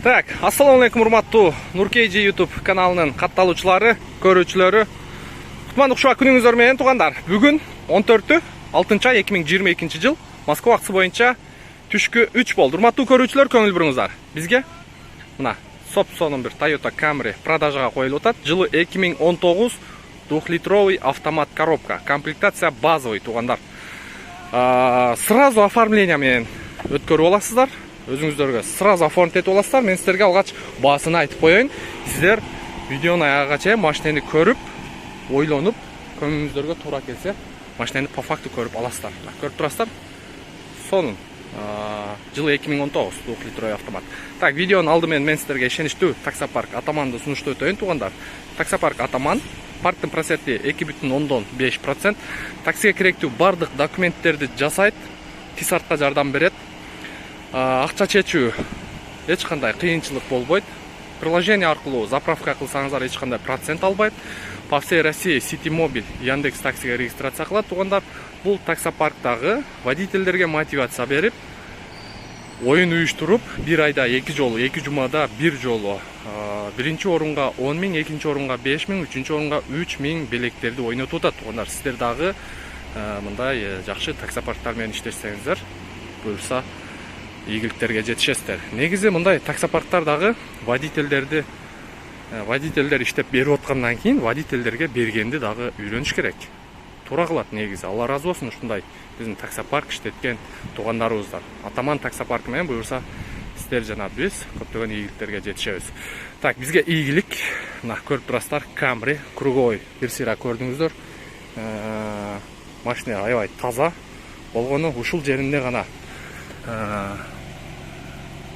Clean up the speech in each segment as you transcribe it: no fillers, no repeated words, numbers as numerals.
Так, ассаламу алейкум, урматтуу Нуркейджи YouTube каналынын катталуучулары, көрүүчүлөрү. Кутмандык ушуга күнүңүздөр менен туугандар. Бүгүн 14-6 ай 2022 жыл Москва акысы боюнча түшкү 3 болду. Урматтуу көрүүчүлөр, көңүл буруңуздар. Бизге мына сонун бир Toyota Camry продажага коюлуп атат. Жылы 2019 2-литровый автомат коробка. Комплектация базовый туугандар. Сразу оформление менен өткөрүп аласыздар. Өзүңүздөргө сразу оформить этип аласыздар. Мен сиздерге алгач баасын айтып коеюн. Сиздер видеону аягына чейин машинени көрүп, ойлонуп, көңүлүңүздөргө туура келсе, машинени по факту көрүп аласыздар. Көрүп турасыздар. Сонун жылы 2019 2-литровый автомат. Так, видеонун алды мен сиздерге ишеничтүү таксопарк Атаманды сунуштап өтөйүн туугандар. Таксопарк Атаман, парктын проценти 2,5%. Таксиге керектүү бардык документтерди жасайт, тиз артка жардам берет. Акча чечүү эч кандай кыйынчылык болбойт. Приложение аркылуу заправка кылсаңыздар эч кандай процент албайт. По всей России Ситимобиль, Яндекс Таксиге регистрация кылат туугандар. Бул таксопарктагы водительдерге мотивация берип, оюн уюштуруп, бир айда 2 жолу, 2 жумада 1 жолу, биринчи орунга 10 000, экинчи орунга 5 000, үчүнчү орунга 3 000 белектерди ойнотуп атат туугандар. Сиздер дагы мындай жакшы таксопарктар менен иштесеңиздер, буюрса ийгиликтерге жетишесиздер. Негизи мындай таксопарктар дагы водительдер иштеп берип аткандан кийин водительдерге бергенди дагы үйрөнүш керек. Туура кылат негизи. Алла разы болсун ушундай биздин таксопарк иштеткен туугандарыбыздар. Атаман таксопаркы менен буюрса сиздер жана биз көптөгөн ийгиликтерге жетишебиз. Так, бизге ийгилик, мына көрүп турасыздар, Camry круговой бир сыйра көрдүңүздөр. Машина аябай таза болгону ушул жеринде гана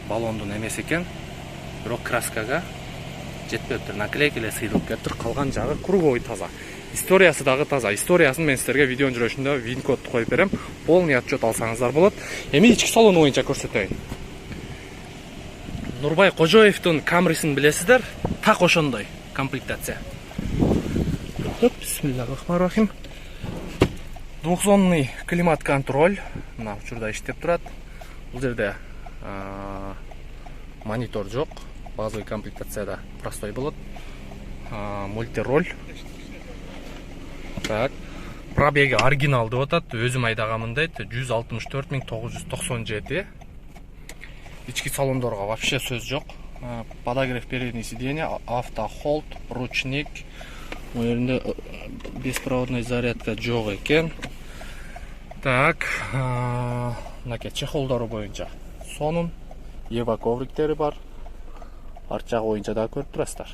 баллондун эмеси экен, бирок краскага жетпептир, наклейка эле сыйылып кетиптир, калган жагы круговой таза. Историясы дагы таза. Историясын мен сиздерге видеонун жүрөшүндө вин-кодду коюп берем. Полный отчет алсаңыздар болот. Эми ички салону боюнча көрсөтөйүн. Нурбай Кожоевдун Camry'син билесиздер, так ошондой комплектация. Бисмиллахиррахманиррахим. Двухзонный климат-контроль, мына учурда иштеп турат. Бул жерде монитор жок, базовый комплектацияда простой болот. Мультироль. Так, пробеги оригинал деп атат, өзүм айдагамын дейт, 164 997. Ички салондорго вообще сөз жок. Подогрев передний сиденья, автохолд, ручник. Бул жерде беспроводной зарядка жок экен. Так, мынакей чехолдору боюнча сонун, Ева ковриктери бар. Арт жагы боюнча да көрүп турасыздар.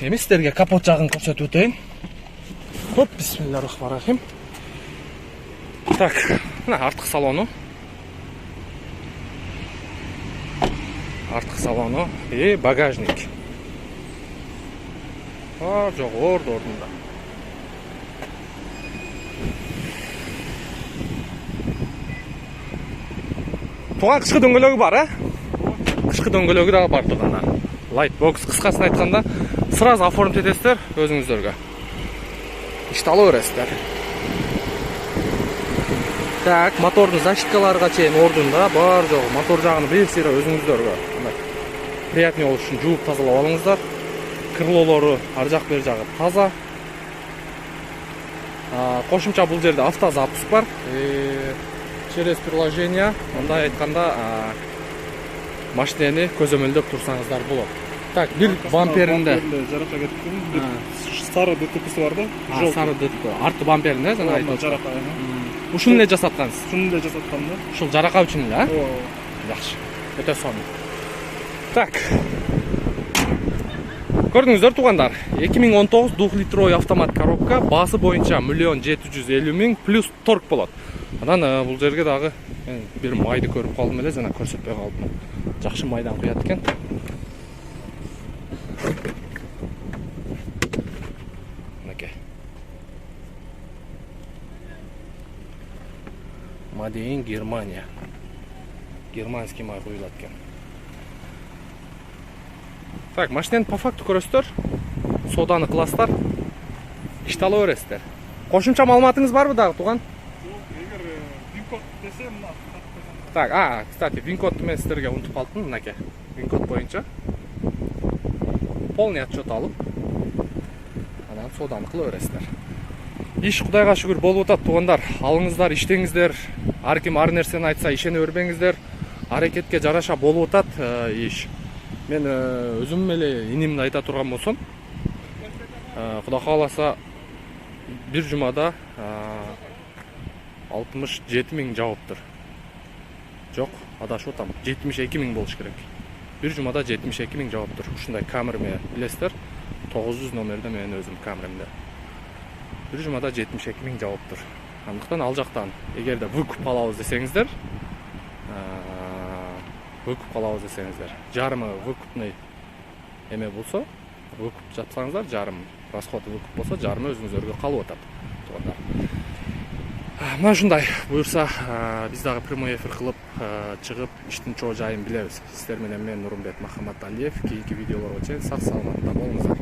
Эми сиздерге капот жагын көрсөтүп өтөйүн. Хоп, бисмиллахиррахманиррахим. Так, мына арткы салону. Арткы салону и багажник. Жок, ордунда. Туган кышкы дөңгөлөгү бар, Кышкы дөңгөлөгү дагы бар турган. Lightbox кыскасын айтканда, сразу оформить этесиздер өзүңүздөргө. Ишти ала бересиздер. Так, мотордун защиткаларга чейин ордунда, бар жогу. Мотор жагын бир сыйра өзүңүздөргө приятный болуш үчүн жууп тазалап алыңыздар. Крылолору ар жак бер жагы таза. Кошумча бул жерде автозапуск бар. Через приложение, мындай айтканда, машинени көзөмөлдөп турсаңыздар болот. Так, бир бамперинде жарака кеткен, сары ДТП'си бар да? Сары ДТП. Арты бамперинде жана айтып жарака. Ушуну эле жасаткансыз? Ушуну эле жасаткан да. Ушул жарака үчүн эле, Жакшы. Өтө сонун. Так. Көрдүңүздөр туугандар, 2019 2-литровый автомат коробка, баасы боюнча 1 750 000 плюс торг болот. Анан бул жерге дагы мен бир майды көрүп калдым эле, жана көрсөтпөй калдым. Жакшы майдан куят экен. Мынакей. Мадейин Германия. Германский май куюлат экен. Так, машинени по факту көрөсүздөр. Соданы класстар. Ишти ала бересиздер. Кошумча маалыматыңыз барбы дагы, тууган? Эгер вин-код десем, Так, кстати, вин-кодты мен сіздерге ұмытып қалыппын, мынаке. Вин-код бойынша полный отчет алып, анан содан кыла бересиздер. Иш Кудайга шүгүр болуп атат, туугандар. Алыңыздар, иштеңиздер. Ар ким ар нерсени айтса ишене бербеңиздер. Аракетке жараша болуп атат иш. Мен өзүм эле инимди айта турган болсом, Кудай кааласа бир жумада 67 000 жауаптыр. Жок, адашып атам. 72 000 болуш керек. Бир жумада 72 000 жауаптыр. Ушундай камереме билесиздер. 900 номерде менин өзүм камеремде. Бир жумада 72 000 жауаптыр. Андыктан ал жактан эгерде выкуп алабыз десеңиздер, жарымы выкупный эме болсо, выкуп жатсаңыздар, жарым расход выкуп болсо, жарымы өзүңүзөргө калып атат. Туугандар. Мына ушундай буюрса, биз дагы прямой эфир кылып чыгып, иштин чоо жайын билебиз. Сиздер менен мен Нурмбет Махаматалиев. Кийинки видеолорго чейин сак саламатта болуңуздар.